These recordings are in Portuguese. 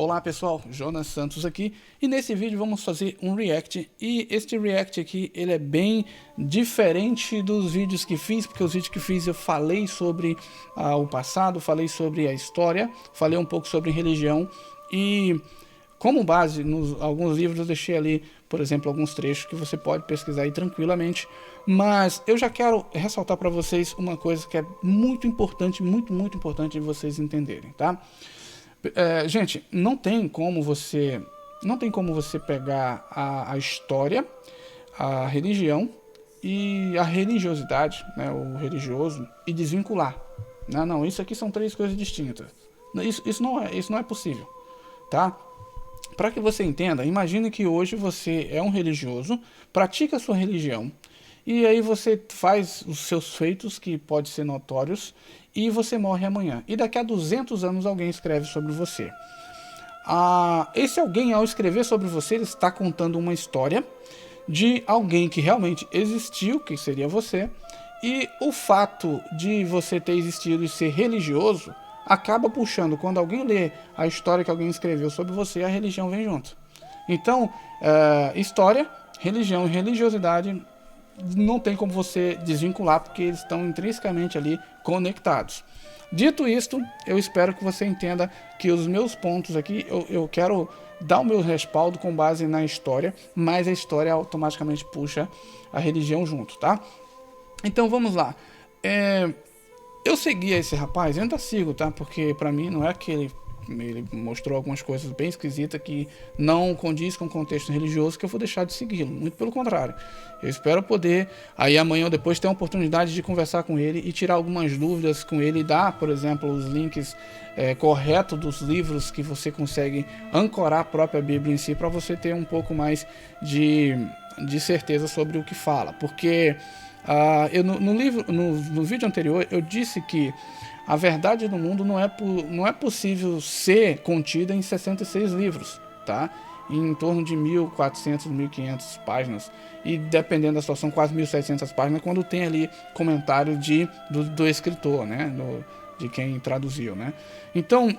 Olá pessoal, Jonas Santos aqui, e nesse vídeo vamos fazer um react, e este react aqui ele é bem diferente dos vídeos que fiz, porque os vídeos que fiz eu falei sobre o passado, falei sobre a história, falei um pouco sobre religião, e como base nos alguns livros eu deixei ali, por exemplo, alguns trechos que você pode pesquisar aí tranquilamente, mas eu já quero ressaltar para vocês uma coisa que é muito importante, muito importante de vocês entenderem, tá? Gente, não tem como você pegar a história, a religião e a religiosidade, né, o religioso, e desvincular. Não, isso aqui são três coisas distintas. Isso não é possível, tá? Para que você entenda, imagine que hoje você é um religioso, pratica a sua religião, e aí você faz os seus feitos, que podem ser notórios, e você morre amanhã. E daqui a 200 anos alguém escreve sobre você. Esse alguém, ao escrever sobre você, ele está contando uma história de alguém que realmente existiu, que seria você, e o fato de você ter existido e ser religioso acaba puxando, quando alguém lê a história que alguém escreveu sobre você, a religião vem junto. Então, história, religião e religiosidade não tem como você desvincular, porque eles estão intrinsecamente ali conectados. Dito isto, eu espero que você entenda que os meus pontos aqui, eu quero dar o meu respaldo com base na história, mas a história automaticamente puxa a religião junto, tá? Então vamos lá. Eu segui esse rapaz, eu ainda sigo, tá? Porque pra mim não é que ele mostrou algumas coisas bem esquisitas que não condiz com o contexto religioso que eu vou deixar de segui-lo, muito pelo contrário. Eu espero poder, aí amanhã ou depois, ter a oportunidade de conversar com ele e tirar algumas dúvidas com ele, e dar, por exemplo, os links corretos dos livros que você consegue ancorar a própria Bíblia em si, para você ter um pouco mais de certeza sobre o que fala, porque no vídeo anterior eu disse que a verdade do mundo não é possível ser contida em 66 livros, tá? Em torno de 1.400, 1.500 páginas, e dependendo da situação, quase 1.700 páginas, quando tem ali comentário do escritor, né? De quem traduziu, né? Então,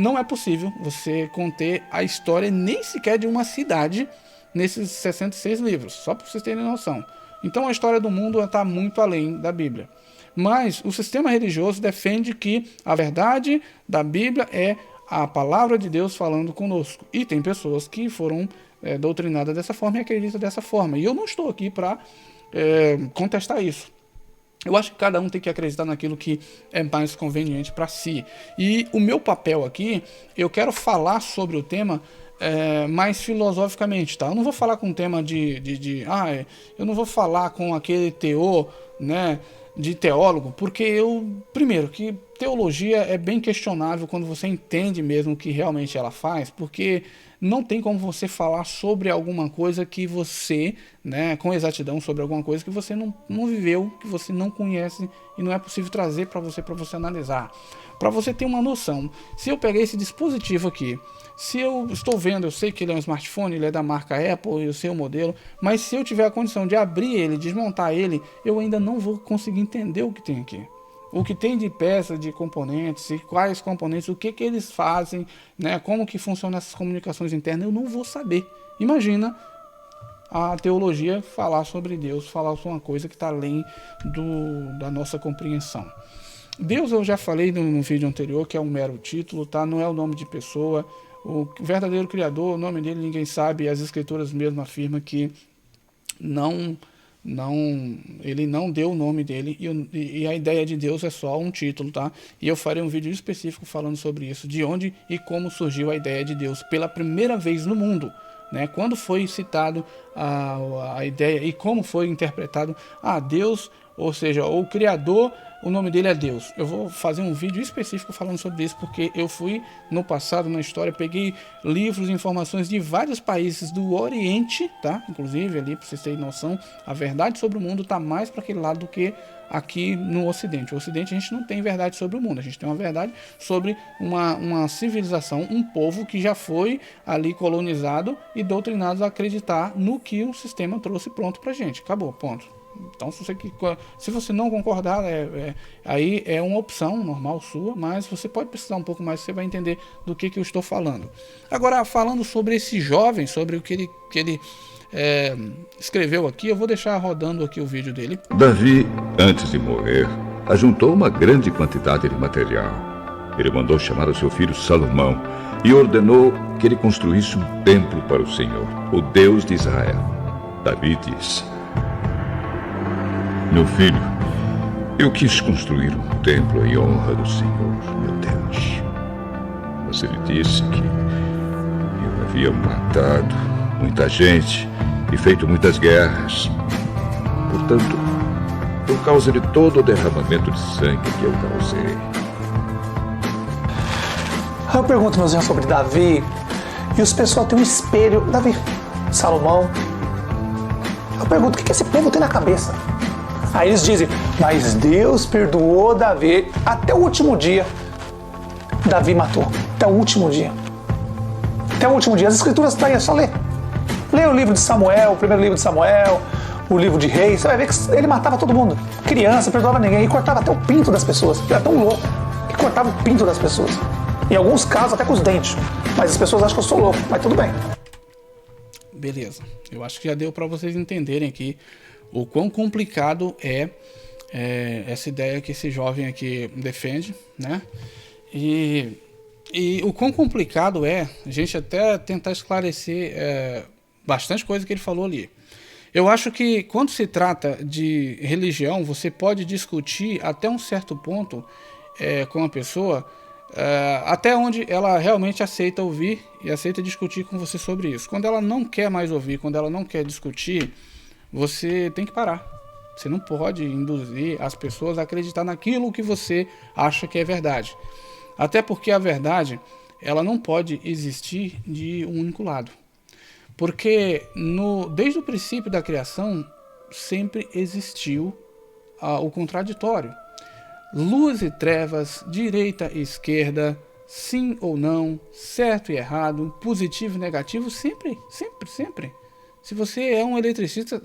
não é possível você conter a história nem sequer de uma cidade nesses 66 livros, só para vocês terem noção. Então a história do mundo está muito além da Bíblia. Mas o sistema religioso defende que a verdade da Bíblia é a palavra de Deus falando conosco. E tem pessoas que foram doutrinadas dessa forma e acreditam dessa forma. E eu não estou aqui para contestar isso. Eu acho que cada um tem que acreditar naquilo que é mais conveniente para si. E o meu papel aqui, eu quero falar sobre o tema mais filosoficamente, tá? Eu não vou falar com o tema eu não vou falar com aquele teor, né, de teólogo, porque primeiro, que teologia é bem questionável quando você entende mesmo o que realmente ela faz, porque não tem como você falar sobre alguma coisa que você, né, com exatidão sobre alguma coisa que você não viveu, que você não conhece, e não é possível trazer para você analisar. Para você ter uma noção, se eu pegar esse dispositivo aqui, se eu estou vendo, eu sei que ele é um smartphone, ele é da marca Apple, eu sei o modelo, mas se eu tiver a condição de abrir ele, desmontar ele, eu ainda não vou conseguir entender o que tem aqui. O que tem de peça, de componentes, e quais componentes, o que eles fazem, né, como que funcionam essas comunicações internas, eu não vou saber. Imagina a teologia falar sobre Deus, falar sobre uma coisa que está além da nossa compreensão. Deus, eu já falei no vídeo anterior, que é um mero título, tá? Não é o nome de pessoa. O verdadeiro Criador, o nome dele ninguém sabe, as escrituras mesmo afirmam que ele não deu o nome dele, e a ideia de Deus é só um título, tá? E eu farei um vídeo específico falando sobre isso, de onde e como surgiu a ideia de Deus pela primeira vez no mundo, né? Quando foi citado a ideia e como foi interpretado, Deus, ou seja, o Criador, o nome dele é Deus. Eu vou fazer um vídeo específico falando sobre isso, porque eu fui no passado, na história, peguei livros e informações de vários países do Oriente, tá? Inclusive, ali, para vocês terem noção, a verdade sobre o mundo está mais para aquele lado do que aqui no Ocidente. O Ocidente a gente não tem verdade sobre o mundo, a gente tem uma verdade sobre uma civilização, um povo que já foi ali colonizado e doutrinado a acreditar no que o sistema trouxe pronto pra gente. Acabou, ponto. Então, se você não concordar, aí é uma opção normal sua, mas você pode precisar um pouco mais, você vai entender do que eu estou falando. Agora, falando sobre esse jovem, sobre o que ele escreveu aqui, eu vou deixar rodando aqui o vídeo dele. Davi, antes de morrer, ajuntou uma grande quantidade de material. Ele mandou chamar o seu filho Salomão e ordenou que ele construísse um templo para o Senhor, o Deus de Israel. Davi disse: meu filho, eu quis construir um templo em honra do Senhor, meu Deus. Mas ele disse que eu havia matado muita gente e feito muitas guerras. Portanto, por causa de todo o derramamento de sangue que eu causei. Eu pergunto, meus irmãos, sobre Davi, e os pessoal tem um espelho. Davi, Salomão. Eu pergunto, o que esse povo tem na cabeça? Aí eles dizem, mas Deus perdoou Davi até o último dia. Davi matou, até o último dia. Até o último dia. As escrituras estão aí, é só ler. Lê o livro de Samuel, o primeiro livro de Samuel, o livro de Reis, você vai ver que ele matava todo mundo. Criança, perdoava ninguém, e cortava até o pinto das pessoas. Ele era tão louco que cortava o pinto das pessoas. Em alguns casos até com os dentes. Mas as pessoas acham que eu sou louco, mas tudo bem. Beleza, eu acho que já deu para vocês entenderem aqui o quão complicado é essa ideia que esse jovem aqui defende, né? E o quão complicado é a gente até tentar esclarecer bastante coisa que ele falou ali. Eu acho que quando se trata de religião, você pode discutir até um certo ponto com a pessoa, até onde ela realmente aceita ouvir e aceita discutir com você sobre isso. Quando ela não quer mais ouvir, quando ela não quer discutir, você tem que parar. Você não pode induzir as pessoas a acreditar naquilo que você acha que é verdade. Até porque a verdade, ela não pode existir de um único lado. Porque desde o princípio da criação, sempre existiu o contraditório. Luz e trevas, direita e esquerda, sim ou não, certo e errado, positivo e negativo, sempre, sempre, sempre. Se você é um eletricista,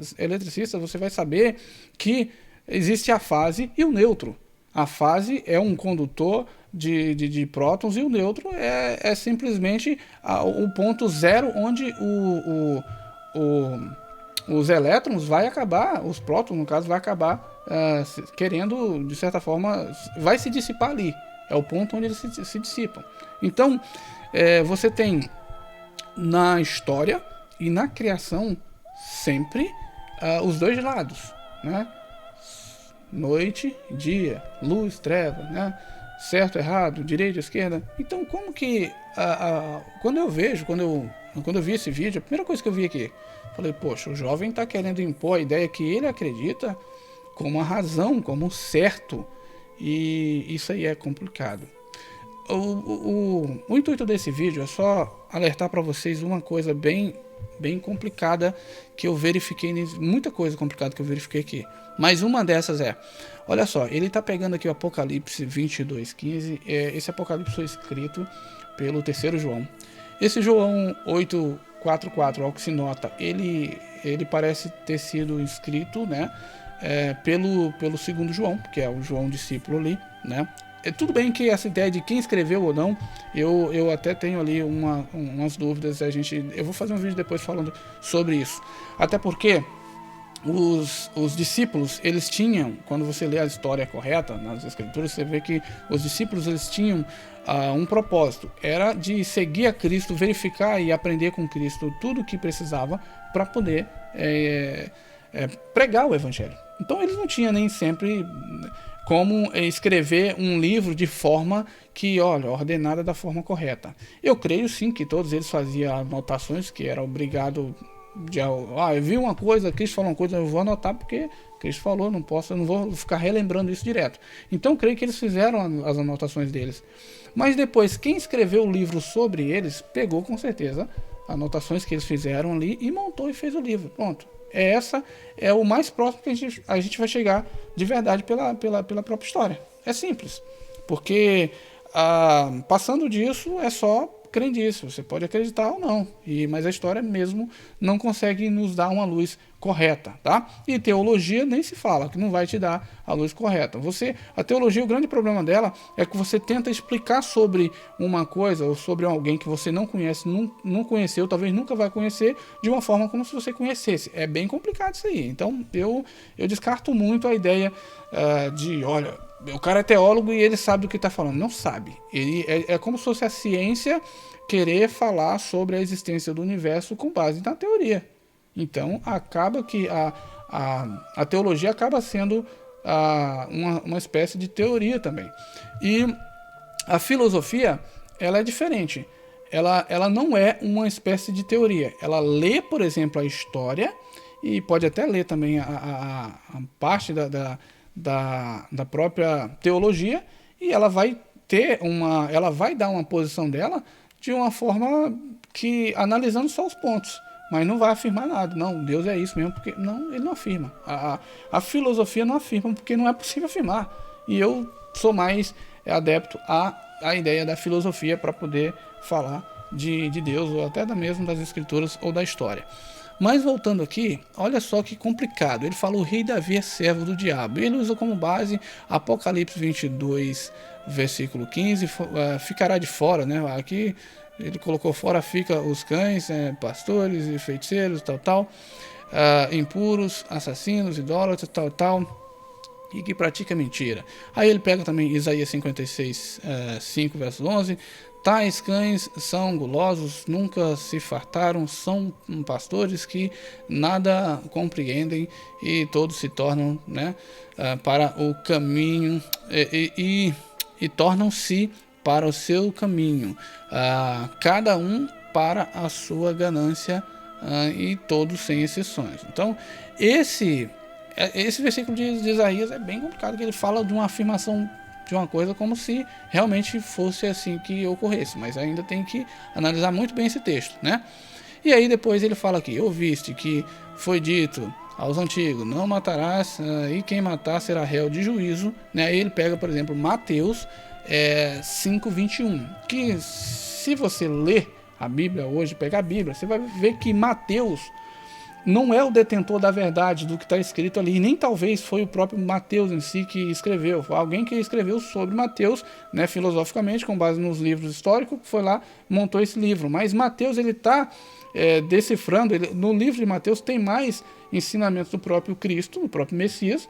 você vai saber que existe a fase e o nêutro. A fase é um condutor de prótons e o nêutro é simplesmente o ponto zero onde os elétrons vai acabar, os prótons no caso vai acabar querendo, de certa forma, vai se dissipar ali. É o ponto onde eles se dissipam. Então, você tem na história e na criação sempre os dois lados, né? Noite, dia, luz, treva, né? Certo, errado, direita, esquerda. Então, como que quando eu vi esse vídeo, a primeira coisa que eu vi aqui, falei, poxa, o jovem está querendo impor a ideia que ele acredita como a razão, como certo, e isso aí é complicado. O intuito desse vídeo é só alertar para vocês uma coisa bem complicada que eu verifiquei, muita coisa complicada que eu verifiquei aqui, mas uma dessas olha só, ele está pegando aqui o Apocalipse 22:15, esse Apocalipse foi escrito pelo terceiro João. Esse João 8:4:4, ao que se nota, ele parece ter sido escrito, né, pelo segundo João, que é o João discípulo ali, né? Tudo bem que essa ideia de quem escreveu ou não, eu até tenho ali umas dúvidas, eu vou fazer um vídeo depois falando sobre isso. Até porque os discípulos, eles tinham, quando você lê a história correta nas escrituras, você vê que os discípulos, eles tinham um propósito, era de seguir a Cristo, verificar e aprender com Cristo tudo o que precisava para poder pregar o Evangelho. Então eles não tinham nem sempre como escrever um livro de forma que, olha, ordenada da forma correta. Eu creio sim que todos eles faziam anotações, que era obrigado eu vi uma coisa, Cristo falou uma coisa, eu vou anotar porque Cristo falou, eu não vou ficar relembrando isso direto. Então eu creio que eles fizeram as anotações deles. Mas depois, quem escreveu o livro sobre eles, pegou com certeza anotações que eles fizeram ali e montou e fez o livro. Pronto. Essa é o mais próximo que a gente vai chegar de verdade pela própria história. É simples, porque passando disso é só crendice, você pode acreditar ou não, mas a história mesmo não consegue nos dar uma luz correta, tá? E teologia nem se fala, que não vai te dar a luz correta. A teologia, o grande problema dela é que você tenta explicar sobre uma coisa ou sobre alguém que você não conhece, não conheceu, talvez nunca vai conhecer, de uma forma como se você conhecesse. É bem complicado isso aí. Então eu descarto muito a ideia olha, o cara é teólogo e ele sabe do que está falando. Não sabe. Ele é como se fosse a ciência querer falar sobre a existência do universo com base na teoria. Então acaba que a teologia acaba sendo uma espécie de teoria também. E a filosofia, ela é diferente. Ela não é uma espécie de teoria. Ela lê, por exemplo, a história e pode até ler também a parte da própria teologia, e ela vai dar uma posição dela de uma forma que, analisando só os pontos, mas não vai afirmar nada. Não, Deus é isso mesmo, porque não, ele não afirma. A filosofia não afirma, porque não é possível afirmar. E eu sou mais adepto à ideia da filosofia para poder falar de Deus, ou até mesmo das escrituras ou da história. Mas voltando aqui, olha só que complicado. Ele fala: o rei Davi é servo do diabo. Ele usa como base Apocalipse 22, versículo 15, ficará de fora, né? Aqui ele colocou fora, fica os cães, pastores e feiticeiros, impuros, assassinos, idólatras, e que pratica mentira. Aí ele pega também Isaías 56, 5, verso 11. Tais cães são gulosos, nunca se fartaram, são pastores que nada compreendem, e todos se tornam, né, para o caminho e tornam-se para o seu caminho, cada um para a sua ganância, e todos sem exceções. Então esse versículo de Isaías é bem complicado, que ele fala de uma afirmação de uma coisa como se realmente fosse assim que ocorresse, mas ainda tem que analisar muito bem esse texto, né? E aí depois ele fala aqui: ouviste que foi dito aos antigos, não matarás, e quem matar será réu de juízo, né? Aí ele pega, por exemplo, Mateus 5:21, que se você ler a Bíblia hoje, pegar a Bíblia, você vai ver que Mateus não é o detentor da verdade do que está escrito ali, e nem talvez foi o próprio Mateus em si que escreveu. Foi alguém que escreveu sobre Mateus, né, filosoficamente, com base nos livros históricos, foi lá, montou esse livro. Mas Mateus, ele está decifrando, no livro de Mateus tem mais ensinamentos do próprio Cristo, do próprio Messias,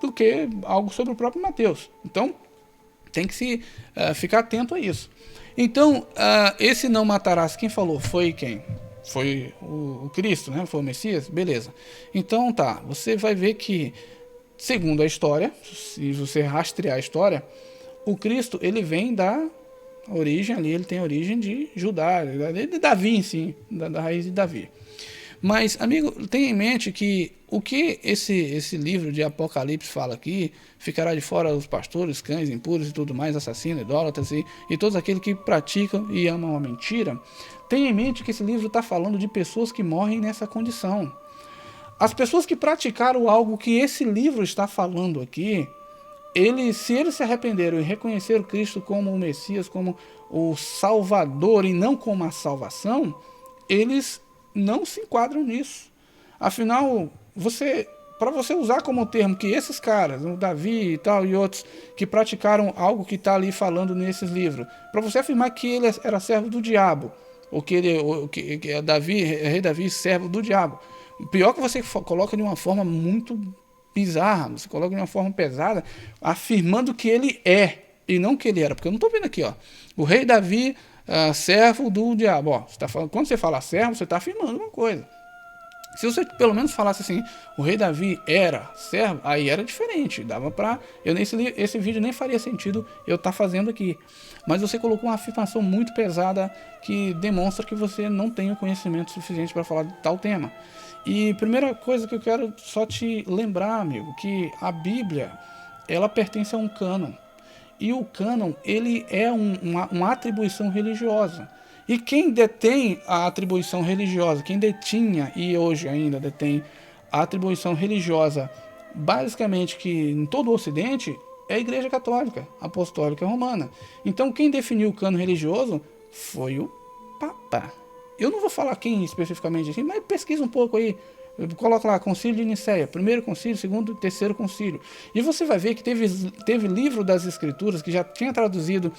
do que algo sobre o próprio Mateus. Então tem que se ficar atento a isso. Então esse não matarás, quem falou? Foi quem? Foi o Cristo, né? Foi o Messias? Beleza. Então você vai ver que, segundo a história, se você rastrear a história, o Cristo, ele vem da origem ali, ele tem a origem de Judá, de Davi em si, da raiz de Davi. Mas, amigo, tenha em mente que o que esse livro de Apocalipse fala aqui: ficará de fora os pastores, cães, impuros e tudo mais, assassinos, idólatras e todos aqueles que praticam e amam a mentira. Tenha em mente que esse livro está falando de pessoas que morrem nessa condição. As pessoas que praticaram algo que esse livro está falando aqui, se eles se arrependeram e reconheceram Cristo como o Messias, como o Salvador e não como a salvação, eles não se enquadram nisso. Afinal, para você usar como termo que esses caras, o Davi e tal e outros, que praticaram algo que está ali falando nesses livros, para você afirmar que ele era servo do diabo, ou que rei Davi, servo do diabo, o pior que você coloca de uma forma muito bizarra, você coloca de uma forma pesada, afirmando que ele é, e não que ele era. Porque eu não estou vendo aqui, o rei Davi, servo do diabo. Quando você fala servo, você está afirmando uma coisa. Se você pelo menos falasse assim: o rei Davi era servo, aí era diferente, dava para esse vídeo nem faria sentido eu estar fazendo aqui. Mas você colocou uma afirmação muito pesada que demonstra que você não tem o conhecimento suficiente para falar de tal tema. E primeira coisa que eu quero só te lembrar, amigo, que a Bíblia, ela pertence a um cânon. E o cânon, ele é uma atribuição religiosa. E quem detém a atribuição religiosa, quem detinha e hoje ainda detém a atribuição religiosa, basicamente que em todo o Ocidente, é a Igreja Católica, Apostólica Romana. Então quem definiu o cânon religioso foi o Papa. Eu não vou falar quem especificamente assim, mas pesquisa um pouco aí. Coloca lá, Concílio de Nicéia, primeiro concílio, segundo e terceiro concílio. E você vai ver que teve livro das Escrituras que já tinha traduzido,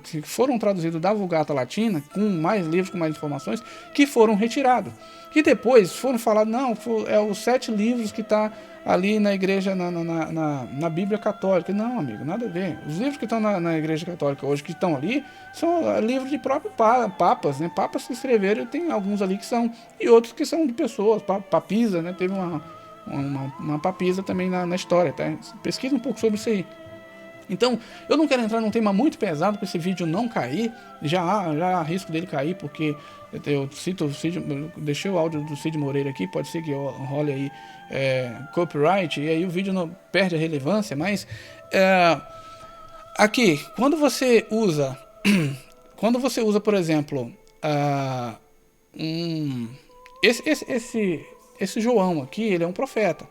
que foram traduzidos da Vulgata Latina, com mais livros, com mais informações, que foram retirados. Que depois foram falados, não, é os 7 livros que está ali na igreja, na Bíblia Católica. Não, amigo, nada a ver. Os livros que estão na igreja católica hoje, que estão ali, são livros de próprios papas, né? Papas que escreveram, tem alguns ali que são, e outros que são de pessoas, papisa, né? Teve uma papisa também na história, tá? Pesquisa um pouco sobre isso aí. Então, eu não quero entrar num tema muito pesado para esse vídeo não cair. Já há risco dele cair, porque eu cito o Cid, deixei o áudio do Cid Moreira aqui, pode ser que eu role aí copyright, e aí o vídeo não perde a relevância, mas aqui, quando você usa, por exemplo, esse João aqui, ele é um profeta,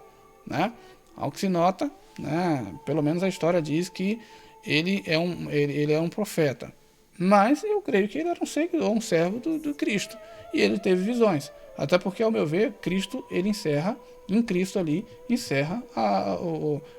né? Ao que se nota, né, pelo menos a história diz que ele é um profeta, mas eu creio que ele era um servo do Cristo, e ele teve visões, até porque, ao meu ver, Cristo encerra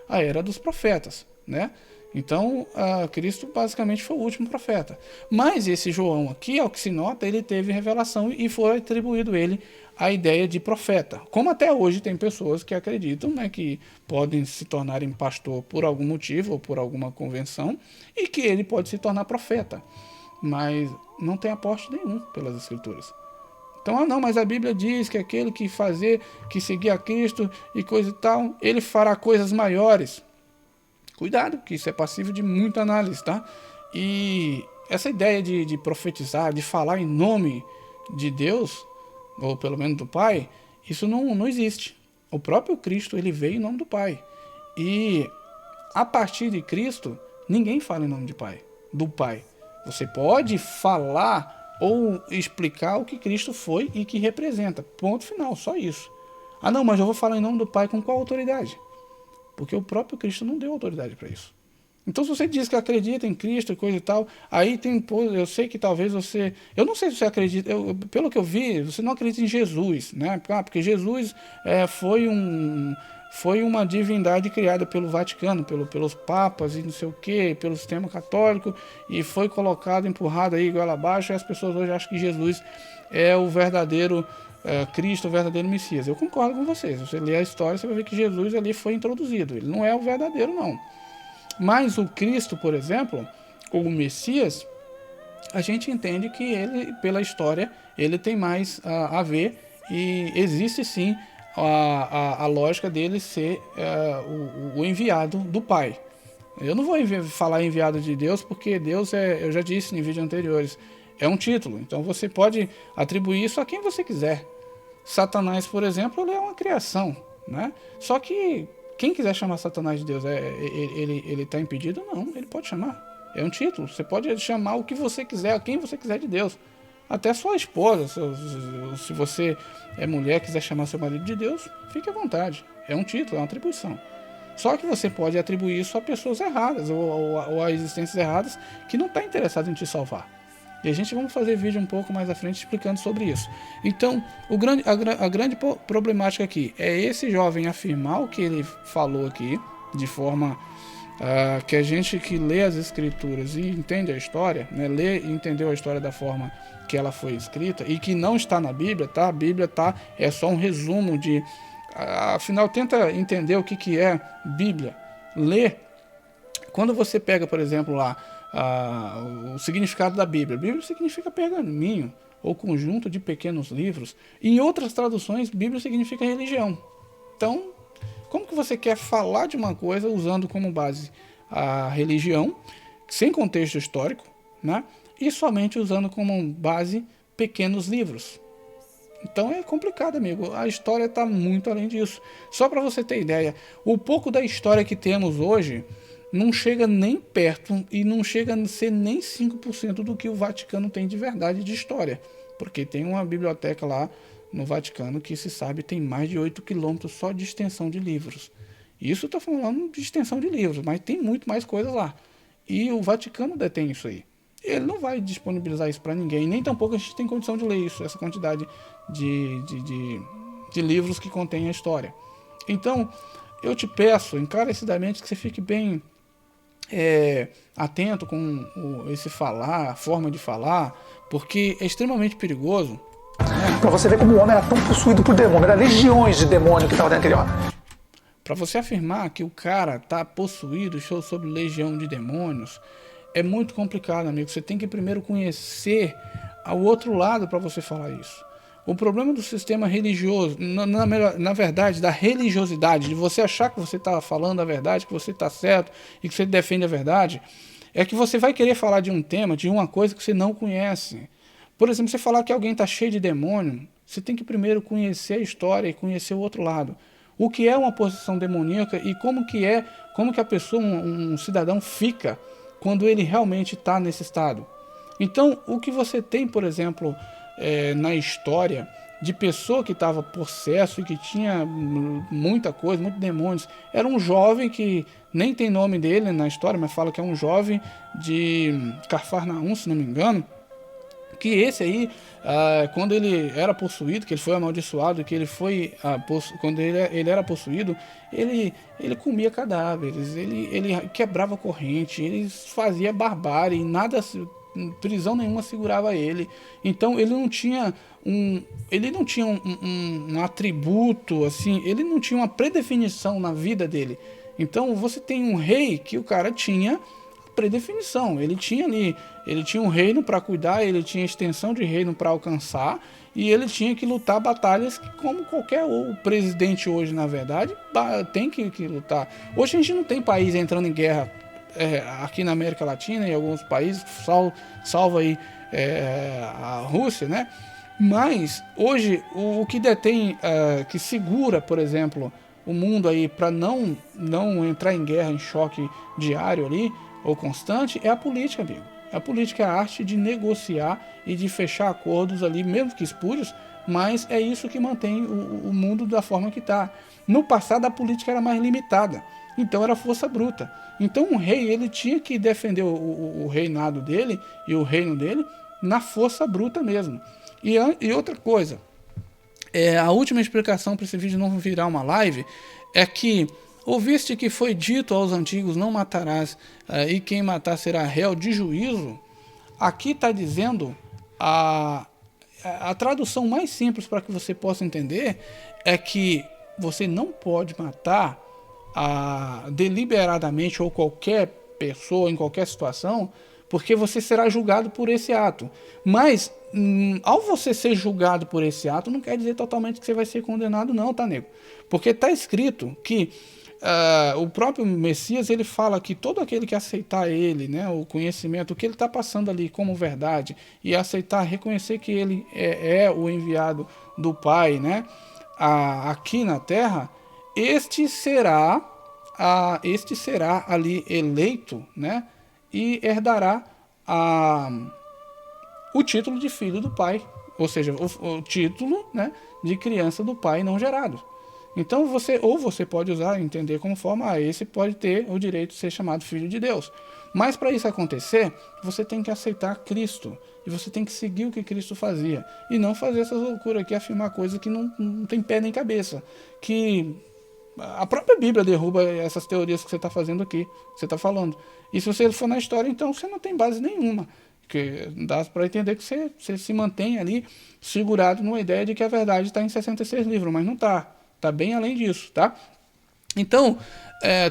a era dos profetas, né? Então, Cristo basicamente foi o último profeta. Mas esse João aqui, ao que se nota, ele teve revelação e foi atribuído ele a ideia de profeta. Como até hoje tem pessoas que acreditam, né, que podem se tornarem pastor por algum motivo ou por alguma convenção e que ele pode se tornar profeta. Mas não tem aporte nenhum pelas Escrituras. Então, não, mas a Bíblia diz que aquele que seguir a Cristo e coisa e tal, ele fará coisas maiores. Cuidado, que isso é passível de muita análise, tá? E essa ideia de profetizar, de falar em nome de Deus, ou pelo menos do Pai, isso não existe. O próprio Cristo, ele veio em nome do Pai. E a partir de Cristo, ninguém fala em nome do Pai. Você pode falar ou explicar o que Cristo foi e que representa. Ponto final, só isso. Ah não, mas eu vou falar em nome do Pai com qual autoridade? Porque o próprio Cristo não deu autoridade para isso. Então, se você diz que acredita em Cristo e coisa e tal, aí eu sei que talvez você... Eu não sei se você acredita... pelo que eu vi, você não acredita em Jesus, né? Porque Jesus foi uma divindade criada pelo Vaticano, pelos papas e não sei o quê, pelo sistema católico, e foi colocado, empurrado aí igual abaixo, e as pessoas hoje acham que Jesus é o verdadeiro... Cristo, o verdadeiro Messias. Eu concordo com vocês. Se você ler a história, você vai ver que Jesus ali foi introduzido. Ele não é o verdadeiro, não. Mas o Cristo, por exemplo, ou o Messias, a gente entende que ele, pela história, ele tem mais a ver, e existe sim a lógica dele ser o enviado do Pai. Eu não vou falar enviado de Deus, porque Deus eu já disse em vídeos anteriores, é um título. Então você pode atribuir isso a quem você quiser. Satanás, por exemplo, ele é uma criação, né? Só que quem quiser chamar Satanás de Deus, ele está impedido? Não, ele pode chamar. É um título. Você pode chamar o que você quiser, a quem você quiser de Deus. Até sua esposa, se você é mulher e quiser chamar seu marido de Deus, fique à vontade. É um título, é uma atribuição. Só que você pode atribuir isso a pessoas erradas ou a existências erradas que não estão interessadas em te salvar. E a gente vai fazer vídeo um pouco mais à frente explicando sobre isso. Então, a grande problemática aqui é esse jovem afirmar o que ele falou aqui, de forma que a gente que lê as Escrituras e entende a história, né, lê e entendeu a história da forma que ela foi escrita, e que não está na Bíblia, tá? A Bíblia é só um resumo de... afinal, tenta entender o que é Bíblia. Lê. Quando você pega, por exemplo, lá, o significado da Bíblia. Bíblia significa pergaminho, ou conjunto de pequenos livros. Em outras traduções, Bíblia significa religião. Então, como que você quer falar de uma coisa usando como base a religião, sem contexto histórico, né? E somente usando como base pequenos livros? Então é complicado, amigo. A história está muito além disso. Só para você ter ideia, o pouco da história que temos hoje não chega nem perto e não chega a ser nem 5% do que o Vaticano tem de verdade de história. Porque tem uma biblioteca lá no Vaticano que, se sabe, tem mais de 8 quilômetros só de extensão de livros. Isso está falando de extensão de livros, mas tem muito mais coisa lá. E o Vaticano detém isso aí. ele não vai disponibilizar isso para ninguém, nem tampouco a gente tem condição de ler isso, essa quantidade de livros que contém a história. Então, eu te peço encarecidamente que você fique bem atento com esse falar, a forma de falar, porque é extremamente perigoso. Pra você ver como o homem era tão possuído por demônio, era legiões de demônio que estavam dentro daquele homem. Para você afirmar que o cara está possuído, show sobre legião de demônios, é muito complicado, amigo. Você tem que primeiro conhecer o outro lado para você falar isso. O problema do sistema religioso, na verdade, da religiosidade, de você achar que você está falando a verdade, que você está certo e que você defende a verdade, é que você vai querer falar de um tema, de uma coisa que você não conhece. Por exemplo, você falar que alguém está cheio de demônio, você tem que primeiro conhecer a história e conhecer o outro lado. O que é uma possessão demoníaca e como que a pessoa, um cidadão, fica quando ele realmente está nesse estado. Então, o que você tem, por exemplo, na história de pessoa que estava possesso e que tinha muita coisa, muitos demônios, era um jovem que nem tem nome dele na história, mas fala que é um jovem de Cafarnaum, se não me engano, que esse aí, quando ele era possuído, que ele foi amaldiçoado, que ele foi, quando ele era possuído, ele comia cadáveres, ele quebrava corrente, ele fazia barbárie, nada, prisão nenhuma segurava ele. Então ele não tinha um atributo, assim, ele não tinha uma predefinição na vida dele. Então você tem um rei que o cara tinha predefinição, ele tinha um reino para cuidar, ele tinha extensão de reino para alcançar, e ele tinha que lutar batalhas que, como qualquer presidente hoje, na verdade, tem que lutar. Hoje a gente não tem país entrando em guerra aqui na América Latina e alguns países, salvo aí a Rússia, né? Mas hoje o que detém, que segura, por exemplo, o mundo aí para não entrar em guerra, em choque diário ali, ou constante, é a política, amigo. A política é a arte de negociar e de fechar acordos ali, mesmo que espúrios, mas é isso que mantém o mundo da forma que está. No passado, a política era mais limitada, então era força bruta. Então um rei, ele tinha que defender o reinado dele e o reino dele na força bruta mesmo. E outra coisa, a última explicação para esse vídeo não virar uma live é que ouviste que foi dito aos antigos, não matarás, e quem matar será réu de juízo. Aqui está dizendo, a tradução mais simples para que você possa entender é que você não pode matar deliberadamente ou qualquer pessoa em qualquer situação, porque você será julgado por esse ato. Mas, ao você ser julgado por esse ato, não quer dizer totalmente que você vai ser condenado não, tá, nego? Porque está escrito que o próprio Messias, ele fala que todo aquele que aceitar ele, né, o conhecimento, o que ele está passando ali como verdade, e aceitar, reconhecer que ele é o enviado do Pai, né, aqui na Terra, este será ali eleito, né, e herdará o título de filho do Pai, ou seja, o título, né, de criança do Pai não gerado. Então você pode usar, entender como forma, esse pode ter o direito de ser chamado filho de Deus. Mas para isso acontecer, você tem que aceitar Cristo. E você tem que seguir o que Cristo fazia. E não fazer essas loucuras aqui, afirmar coisas que não tem pé nem cabeça. Que a própria Bíblia derruba essas teorias que você está fazendo aqui, que você está falando. E se você for na história, então você não tem base nenhuma. Porque dá para entender que você se mantém ali segurado numa ideia de que a verdade está em 66 livros, mas não está. Está bem além disso, tá? Então,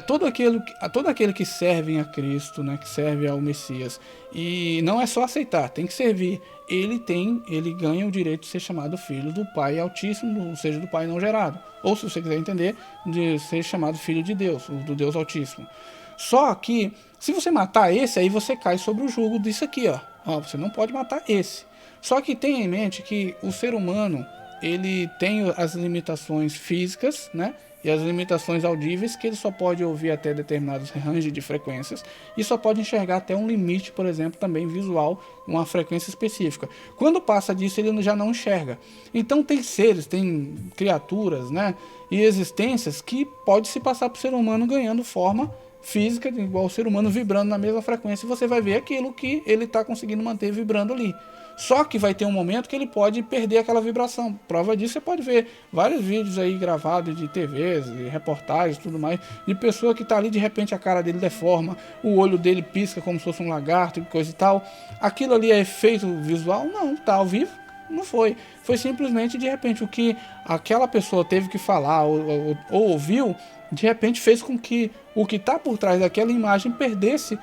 todo aquele que serve a Cristo, né, que serve ao Messias, e não é só aceitar, tem que servir. Ele ganha o direito de ser chamado filho do Pai Altíssimo, ou seja, do Pai não gerado. Ou, se você quiser entender, de ser chamado filho de Deus, do Deus Altíssimo. Só que, se você matar esse, aí você cai sobre o jugo disso aqui, ó. Você não pode matar esse. Só que tenha em mente que o ser humano, ele tem as limitações físicas, né, e as limitações audíveis, que ele só pode ouvir até determinados ranges de frequências e só pode enxergar até um limite, por exemplo, também visual, uma frequência específica. Quando passa disso, ele já não enxerga. Então tem seres, tem criaturas, né, e existências que pode se passar para o ser humano ganhando forma física, igual o ser humano, vibrando na mesma frequência, e você vai ver aquilo que ele está conseguindo manter vibrando ali. Só que vai ter um momento que ele pode perder aquela vibração. Prova disso, você pode ver vários vídeos aí gravados de TVs, de reportagens e tudo mais, de pessoa que está ali, de repente a cara dele deforma, o olho dele pisca como se fosse um lagarto e coisa e tal. Aquilo ali é efeito visual? Não, tá ao vivo? Não foi. Foi simplesmente, de repente, o que aquela pessoa teve que falar ou ouviu, de repente fez com que o que está por trás daquela imagem perdesse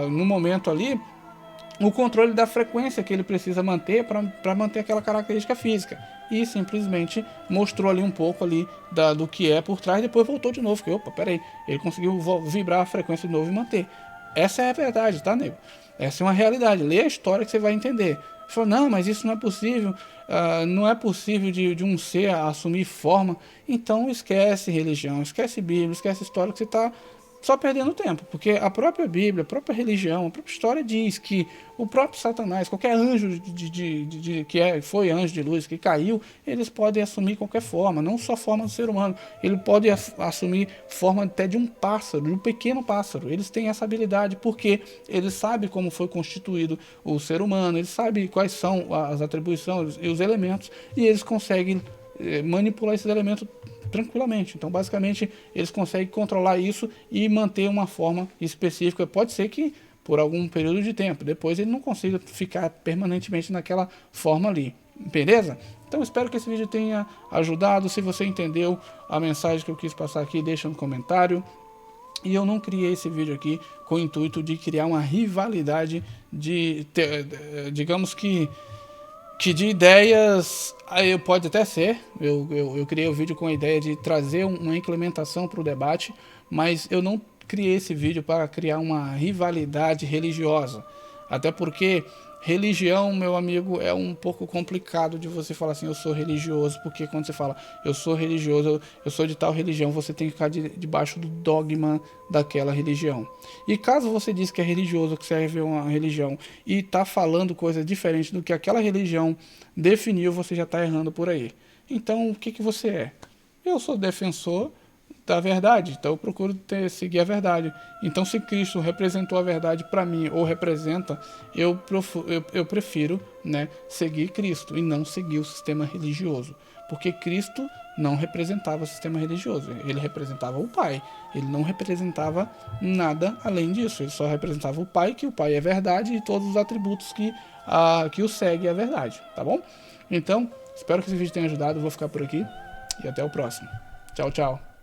no momento ali o controle da frequência que ele precisa manter para manter aquela característica física. E simplesmente mostrou ali um pouco ali do que é por trás, depois voltou de novo. Que, opa, peraí, ele conseguiu vibrar a frequência de novo e manter. Essa é a verdade, tá, nego? Essa é uma realidade. Lê a história que você vai entender. Você falou, não, mas isso não é possível. Não é possível de um ser assumir forma. Então esquece religião, esquece Bíblia, esquece história, que você está só perdendo tempo, porque a própria Bíblia, a própria religião, a própria história diz que o próprio Satanás, qualquer anjo que foi anjo de luz, que caiu, eles podem assumir qualquer forma, não só forma do ser humano, ele pode assumir forma até de um pássaro, de um pequeno pássaro. Eles têm essa habilidade porque eles sabem como foi constituído o ser humano, eles sabem quais são as atribuições e os elementos, e eles conseguem manipular esses elementos tranquilamente. Então, basicamente, eles conseguem controlar isso e manter uma forma específica. Pode ser que por algum período de tempo, depois ele não consiga ficar permanentemente naquela forma ali. Beleza? Então, espero que esse vídeo tenha ajudado. Se você entendeu a mensagem que eu quis passar aqui, deixa no comentário. E eu não criei esse vídeo aqui com o intuito de criar uma rivalidade digamos que de ideias, aí pode até ser, eu criei o vídeo com a ideia de trazer uma implementação para o debate, mas eu não criei esse vídeo para criar uma rivalidade religiosa, até porque religião, meu amigo, é um pouco complicado de você falar assim, eu sou religioso, porque quando você fala, eu sou religioso, eu sou de tal religião, você tem que ficar debaixo do dogma daquela religião. E caso você diz que é religioso, que serve uma religião, e está falando coisa diferente do que aquela religião definiu, você já está errando por aí. Então, o que você é? Eu sou defensor da verdade, então eu procuro seguir a verdade. Então, se Cristo representou a verdade para mim, ou representa, eu prefiro, né, seguir Cristo e não seguir o sistema religioso, porque Cristo não representava o sistema religioso, ele representava o Pai, ele não representava nada além disso, ele só representava o Pai, que o Pai é verdade, e todos os atributos que o segue é verdade, tá bom? Então, espero que esse vídeo tenha ajudado, eu vou ficar por aqui, e até o próximo. Tchau, tchau.